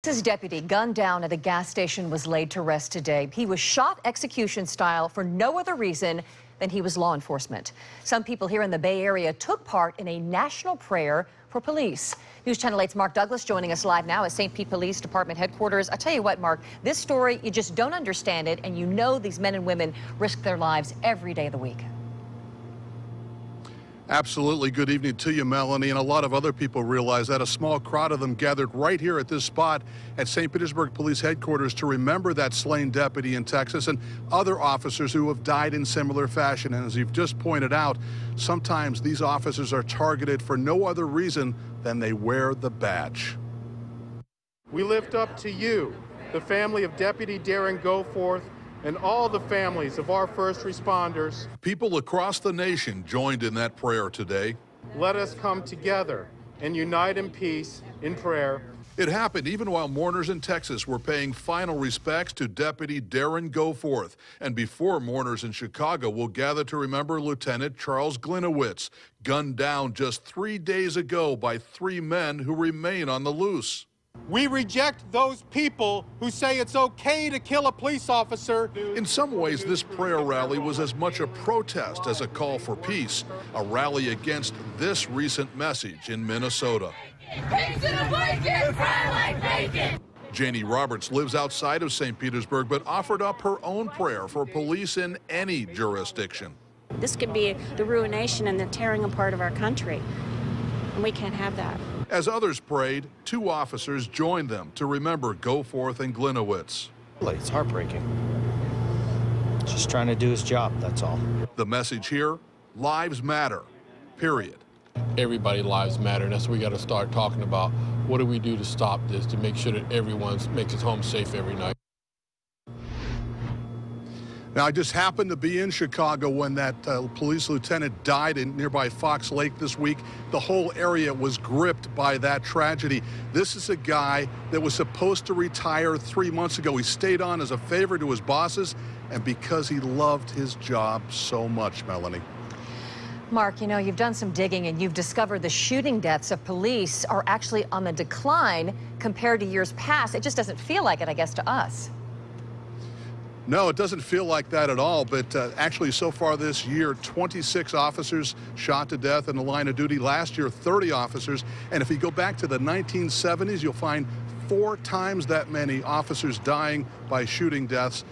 This deputy gunned down at a gas station was laid to rest today. He was shot execution style for no other reason than he was law enforcement. Some people here in the Bay Area took part in a national prayer for police. News Channel 8's Mark Douglas joining us live now at St. Pete Police Department headquarters. I tell you what, Mark, this story, you just don't understand it, and you know these men and women risk their lives every day of the week. Absolutely. Good evening to you, Melanie. And a lot of other people realize that a small crowd of them gathered right here at this spot at St. Petersburg Police Headquarters to remember that slain deputy in Texas and other officers who have died in similar fashion. And as you've just pointed out, sometimes these officers are targeted for no other reason than they wear the badge. We lift up to you, the family of Deputy Darren Goforth, and all the families of our first responders. People across the nation joined in that prayer today. Let us come together and unite in peace in prayer. It happened even while mourners in Texas were paying final respects to Deputy Darren Goforth, and before mourners in Chicago will gather to remember Lieutenant Charles Glinowitz, gunned down just 3 days ago by 3 men who remain on the loose. We reject those people who say it's okay to kill a police officer. In some ways, this prayer rally was as much a protest as a call for peace, a rally against this recent message in Minnesota. Pigs in a blanket, fry like bacon. Janie Roberts lives outside of St. Petersburg, but offered up her own prayer for police in any jurisdiction. This could be the ruination and the tearing apart of our country, and we can't have that. As others prayed, 2 officers joined them to remember Goforth and Glinowitz. It's heartbreaking. Just trying to do his job, that's all. The message here, lives matter, period. Everybody's lives matter, and that's what we got to start talking about. What do we do to stop this, to make sure that everyone makes his home safe every night? Now, I just happened to be in Chicago when that police lieutenant died in nearby Fox Lake this week. The whole area was gripped by that tragedy. This is a guy that was supposed to retire 3 months ago. He stayed on as a favor to his bosses and because he loved his job so much, Melanie. Mark, you know, you've done some digging and you've discovered the shooting deaths of police are actually on the decline compared to years past. It just doesn't feel like it, I guess, to us. No, it doesn't feel like that at all, but actually so far this year, 26 officers shot to death in the line of duty. Last year, 30 officers. And if you go back to the 1970s, you'll find 4 times that many officers dying by shooting deaths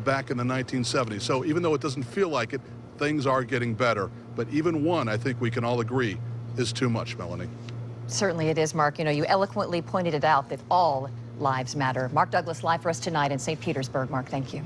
back in the 1970s. So even though it doesn't feel like it, things are getting better. But even one, I think we can all agree, is too much, Melanie. Certainly it is, Mark. You know, you eloquently pointed it out that all lives matter. Mark Douglas live for us tonight in St. Petersburg. Mark, thank you.